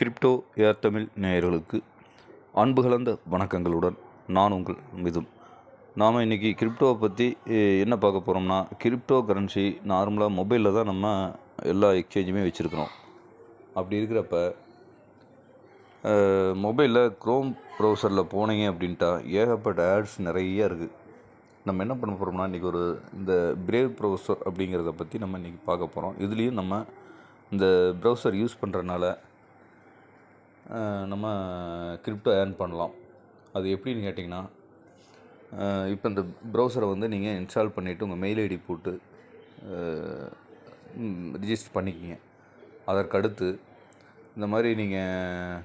Crypto ஏர் தமிழ் நேயர்களுக்கு அன்பு கலந்த வணக்கங்களுடன் நான் உங்கள் மிதுன். நாம் இன்றைக்கி கிரிப்டோவை பற்றி என்ன பார்க்க போகிறோம்னா, கிரிப்டோ கரன்சி நார்மலாக மொபைலில் தான் நம்ம எல்லா எக்ஸ்சேஞ்சுமே வச்சுருக்கிறோம். அப்படி இருக்கிறப்ப மொபைலில் க்ரோம் ப்ரௌசரில் போனீங்க அப்படின்ட்டா ஏகப்பட்ட ஆட்ஸ் நிறைய இருக்குது. நம்ம என்ன பண்ண போகிறோம்னா, இன்றைக்கி இந்த பிரேவ் ப்ரௌசர் அப்படிங்கிறத பற்றி நம்ம இன்றைக்கி பார்க்க போகிறோம். இதுலேயும் நம்ம இந்த ப்ரௌசர் யூஸ் பண்ணுறனால நம்ம கிரிப்டோ ஏர்ன் பண்ணலாம். அது எப்படின்னு கேட்டிங்கன்னா, இப்போ இந்த ப்ரௌசரை நீங்கள் இன்ஸ்டால் பண்ணிவிட்டு உங்கள் மெயில் ஐடி போட்டு ரிஜிஸ்டர் பண்ணிக்கிங்க. அதற்கடுத்து இந்த மாதிரி நீங்கள்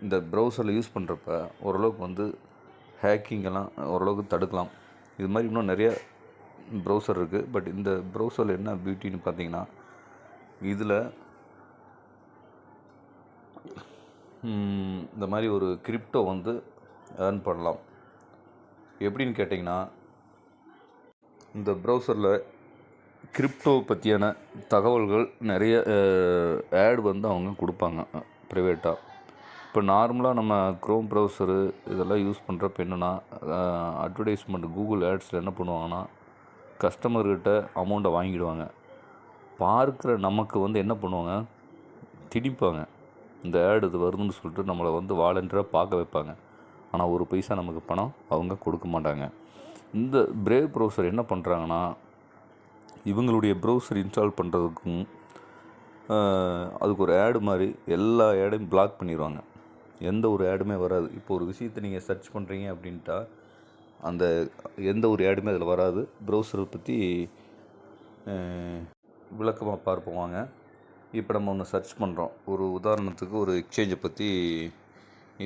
இந்த ப்ரௌசரில் யூஸ் பண்ணுறப்ப ஓரளவுக்கு ஹேக்கிங்கெல்லாம் ஓரளவுக்கு தடுக்கலாம். இது மாதிரி இன்னும் நிறைய ப்ரௌசர் இருக்குது. பட் இந்த ப்ரௌசரில் என்ன பியூட்டின்னு பார்த்தீங்கன்னா, இதில் இந்த மாதிரி ஒரு கிரிப்டோ ஏர்ன் பண்ணலாம். எப்படின்னு கேட்டிங்கன்னா, இந்த ப்ரௌசரில் கிரிப்டோ பற்றியான தகவல்கள் நிறைய ஆட் அவங்க கொடுப்பாங்க ப்ரைவேட்டாக. இப்போ நார்மலாக நம்ம க்ரோம் ப்ரௌசரு இதெல்லாம் யூஸ் பண்ணுறப்ப என்னென்னா, அட்வர்டைஸ்மெண்ட் கூகுள் ஆட்ஸில் என்ன பண்ணுவாங்கன்னா, கஸ்டமர்கிட்ட அமௌண்ட்டை வாங்கிடுவாங்க. பார்க்குற நமக்கு என்ன பண்ணுவாங்க, திணிப்பாங்க. இந்த ஆட் இது வருதுன்னு சொல்லிட்டு நம்மளை வாலண்டியராக பார்க்க வைப்பாங்க. ஆனால் ஒரு பைசா நமக்கு பணம் அவங்க கொடுக்க மாட்டாங்க. இந்த பிரேவ் ப்ரௌசர் என்ன பண்ணுறாங்கன்னா, இவங்களுடைய ப்ரௌசர் இன்ஸ்டால் பண்ணுறதுக்கும் அதுக்கு ஒரு ஆடு மாதிரி எல்லா ஆடையும் பிளாக் பண்ணிடுவாங்க. எந்த ஒரு ஆடுமே வராது. இப்போ ஒரு விஷயத்தை நீங்கள் சர்ச் பண்ணுறீங்க அப்படின்ட்டா அந்த எந்த ஒரு ஆடுமே அதில் வராது. ப்ரௌசரை பற்றி விளக்கமாக பார்ப்போம் வாங்க. இப்போ நம்ம ஒன்று சர்ச் பண்ணுறோம். ஒரு உதாரணத்துக்கு ஒரு எக்ஸ்சேஞ்சை பற்றி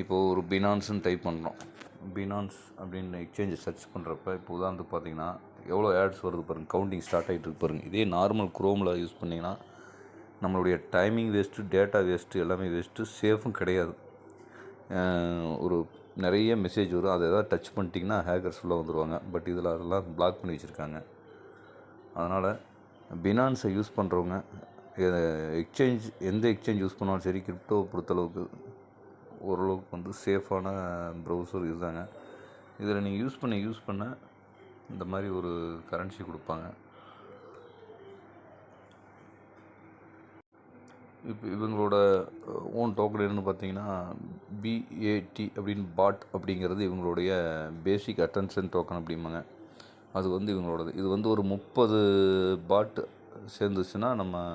இப்போது ஒரு பினான்ஸ்ன்னு டைப் பண்ணுறோம். பினான்ஸ் அப்படின்னு எக்ஸ்சேஞ்சை சர்ச் பண்ணுறப்ப இப்போ உதாரணத்துக்கு பார்த்தீங்கன்னா எவ்வளோ ஆட்ஸ் வருது பாருங்கள். கவுண்டிங் ஸ்டார்ட் ஆகிட்டு இருக்கு பாருங்கள். இதே நார்மல் க்ரோமில் யூஸ் பண்ணிங்கன்னா நம்மளுடைய டைமிங் வேஸ்ட்டு, டேட்டா வேஸ்ட்டு, எல்லாமே வேஸ்ட்டு, சேஃபும் கிடையாது. ஒரு நிறைய மெசேஜ் வரும். அதை எதாவது டச் பண்ணிட்டிங்கன்னா ஹேக்கர்ஸ் உள்ளே வந்துடுவாங்க. பட் இதில் அதெல்லாம் பிளாக் பண்ணி வச்சுருக்காங்க. அதனால் பினான்ஸை யூஸ் பண்ணுறவங்க எக்ஸ்சேஞ்ச் எந்த எக்ஸ்சேஞ்ச் யூஸ் பண்ணாலும் சரி, கிரிப்டோவை பொறுத்தளவுக்கு ஓரளவுக்கு சேஃபான ப்ரௌசர் இதுதாங்க. இதில் நீங்கள் யூஸ் பண்ண இந்த மாதிரி ஒரு கரன்சி கொடுப்பாங்க. இப்போ இவங்களோட ஓன் டோக்கன் என்னென்னு பார்த்தீங்கன்னா, பிஏடி அப்படின்னு பாட் அப்படிங்கிறது இவங்களுடைய பேசிக் அட்டென்ஷன் டோக்கன் அப்படிம்பாங்க. அது இவங்களோடது. இது ஒரு 30 பாட் சேர்ந்துச்சுன்னா நம்ம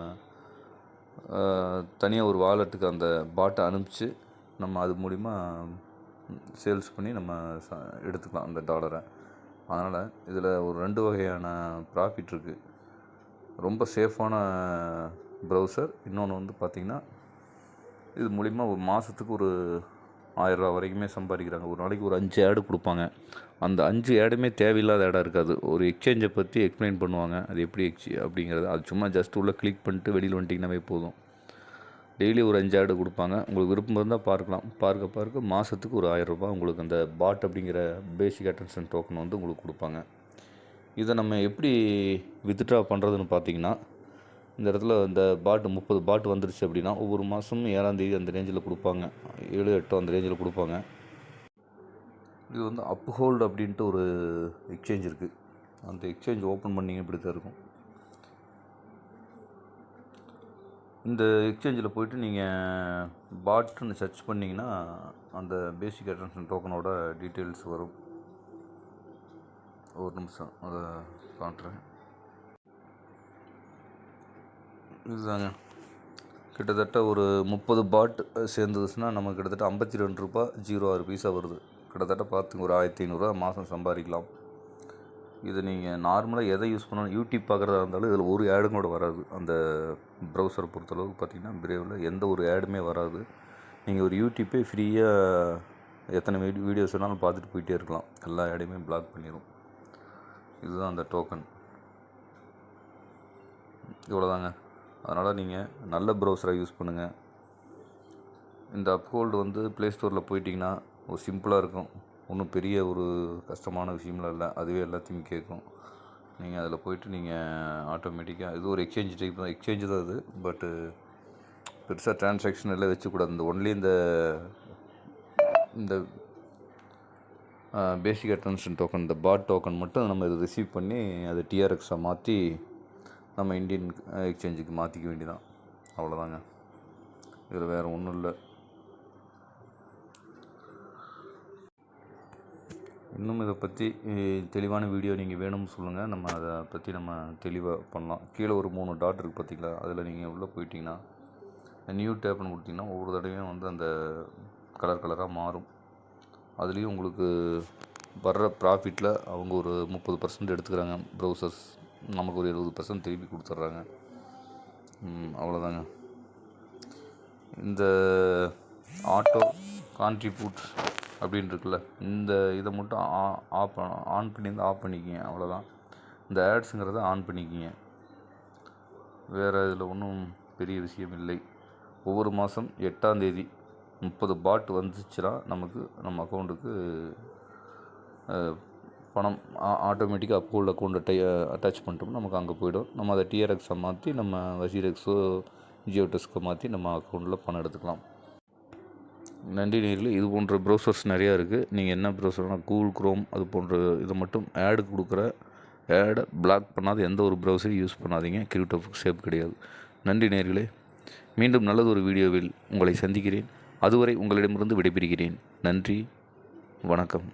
தனியாக ஒரு வாலெட்டுக்கு அந்த பாட்டை அனுப்பிச்சு நம்ம அது மூலிமா சேல்ஸ் பண்ணி நம்ம எடுத்துக்கலாம் அந்த டாலரை. அதனால் இதில் ஒரு 2 வகையான ப்ராஃபிட் இருக்குது. ரொம்ப சேஃபான ப்ரௌசர். இன்னொன்று பார்த்திங்கன்னா, இது மூலிமா ஒரு மாதத்துக்கு ஒரு 1000 ரூபா வரைக்குமே சம்பாதிக்கிறாங்க. ஒரு நாளைக்கு ஒரு 5 ஆடு கொடுப்பாங்க. அந்த 5 ஆடுமே தேவையில்லாத ஆடாக இருக்காது. ஒரு எக்ஸ்சேஞ்சை பற்றி எக்ஸ்பிளைன் பண்ணுவாங்க. அது எப்படி அப்படிங்கிறது. அது சும்மா ஜஸ்ட் உள்ளே கிளிக் பண்ணிட்டு வெளியில் வந்துட்டிங்கன்னாவே போதும். டெய்லி ஒரு 5 ஆடு கொடுப்பாங்க. உங்களுக்கு விருப்பம் இருந்தால் பார்க்கலாம். பார்க்க மாதத்துக்கு ஒரு 1000 ரூபா உங்களுக்கு அந்த பாட் அப்படிங்கிற பேசிக் அட்டென்ஷன் டோக்கன் உங்களுக்கு கொடுப்பாங்க. இதை நம்ம எப்படி வித்ட்ரா பண்ணுறதுன்னு பார்த்தீங்கன்னா, இந்த இடத்துல இந்த 30 பாட்டு வந்துருச்சு அப்படின்னா ஒவ்வொரு மாதமும் 7ஆம் தேதி அந்த ரேஞ்சில் கொடுப்பாங்க. 7, 8 அந்த ரேஞ்சில் கொடுப்பாங்க. இது அப்ஹோல்டு அப்படின்ட்டு ஒரு எக்ஸ்சேஞ்ச் இருக்குது. அந்த எக்ஸ்சேஞ்ச் ஓப்பன் பண்ணிங்க இப்படி தான் இருக்கும். இந்த எக்ஸ்சேஞ்சில் போய்ட்டு நீங்கள் பாட்டுன்னு சர்ச் பண்ணிங்கன்னா அந்த பேசிக் அட்டென்ஷன் டோக்கனோட டீட்டெயில்ஸ் வரும். ஒரு நிமிஷம் அதை காட்டுறேன். இதுதாங்க, கிட்டத்தட்ட ஒரு 30 பாட் சேர்ந்துச்சுன்னா நமக்கு கிட்டத்தட்ட 52 ரூபா 06 பைசா வருது. கிட்டத்தட்ட பார்த்துங்க ஒரு 1500 ரூபா மாதம் சம்பாதிக்கலாம். இது நீங்கள் நார்மலாக எதை யூஸ் பண்ணாலும், யூடியூப் பார்க்குறதா இருந்தாலும் இதில் ஒரு ஆடும் கூட வராது. அந்த ப்ரௌசரை பொறுத்தளவுக்கு பார்த்திங்கன்னா பிரேவில் எந்த ஒரு ஆடுமே வராது. நீங்கள் ஒரு யூடியூப்பே ஃப்ரீயாக எத்தனை வீடியோஸ் வேணாலும் பார்த்துட்டு போயிட்டே இருக்கலாம். எல்லா ஆடையுமே பிளாக் பண்ணிடும். இதுதான் அந்த டோக்கன். இவ்வளோதாங்க. அதனால் நீங்கள் நல்ல ப்ரௌசரை யூஸ் பண்ணுங்கள். இந்த அப்ஹோல்டு ப்ளே ஸ்டோரில் போயிட்டிங்கன்னா ஒரு சிம்பிளாக இருக்கும். ஒன்றும் பெரிய ஒரு கஷ்டமான விஷயம்லாம் இல்லை. அதுவே எல்லாத்தையும் கேட்கும். நீங்கள் அதில் போய்ட்டு நீங்கள் ஆட்டோமேட்டிக்காக, இது ஒரு எக்ஸ்சேஞ்ச் டைப் தான். எக்ஸ்சேஞ்சு தான் இது. பட்டு பெருசாக டிரான்சாக்ஷன் எல்லாம் வச்சுக்கூடாது. இந்த ஒன்லி இந்த பேசிக் அட்டென்ஷன் டோக்கன், இந்த பாட் டோக்கன் மட்டும் நம்ம இதை ரிசீவ் பண்ணி அதை டிஆர்எக்ஸாக மாற்றி நம்ம இந்தியன் எக்ஸ்சேஞ்சுக்கு மாற்றிக்க வேண்டியதான். அவ்வளோதாங்க. இதில் வேறு ஒன்றும் இல்லை. இன்னும் இதை பற்றி தெளிவான வீடியோ நீங்கள் வேணும்னு சொல்லுங்கள். நம்ம அதை பற்றி நம்ம தெளிவாக பண்ணலாம். கீழே ஒரு 3 டாட் இருக்குது பார்த்தீங்களா, அதில் நீங்கள் உள்ளே போயிட்டிங்கன்னா நியூ டேப்னு கொடுத்திங்கன்னா ஒவ்வொரு தடவையும் அந்த கலர் கலராக மாறும். அதுலேயும் உங்களுக்கு வர்ற ப்ராஃபிட்டில் அவங்க ஒரு 30% எடுத்துக்கிறாங்க ப்ரௌசர்ஸ். நமக்கு ஒரு 70% திருப்பி கொடுத்துட்றாங்க. அவ்வளோதாங்க. இந்த ஆட்டோ கான்ட்ரிபியூட் அப்படின்னு இருக்குல்ல, இந்த இதை மட்டும் ஆன் பண்ணியிருந்து ஆஃப் பண்ணிக்கிங்க. அவ்வளோதான். இந்த ஆட்ஸுங்கிறத ஆன் பண்ணிக்கிங்க. வேறு இதில் ஒன்றும் பெரிய விஷயம் இல்லை. ஒவ்வொரு மாதம் 8ஆம் தேதி 30 பாட் வந்துச்சுன்னா நமக்கு நம்ம அக்கௌண்ட்டுக்கு பணம் ஆட்டோமேட்டிக்காக அப்போல் அக்கௌண்ட்டை அட்டாச் பண்ணிட்டோம்னா நமக்கு அங்கே போய்டும். நம்ம அதை டிஆர்எக்ஸை மாற்றி நம்ம வசீரெக்ஸோ ஜியோடெஸ்க்கோ மாற்றி நம்ம அக்கௌண்ட்டில் பணம் எடுத்துக்கலாம். நன்றி நேயர்களே. இது போன்ற ப்ரௌசர்ஸ் நிறையா இருக்குது. நீங்கள் என்ன ப்ரௌசர்னால் கூகுள் குரோம் அது போன்ற இதை மட்டும் ஆடு கொடுக்குற ஆடை பிளாக் பண்ணாத எந்த ஒரு ப்ரௌசரையும் யூஸ் பண்ணாதீங்க. கிரிப்டோவுக்கு சேஃப் கிடையாது. நன்றி நேயர்களே. மீண்டும் நல்லது ஒரு வீடியோவில் உங்களை சந்திக்கிறேன். அதுவரை உங்களிடமிருந்து விடைபெறுகிறேன். நன்றி, வணக்கம்.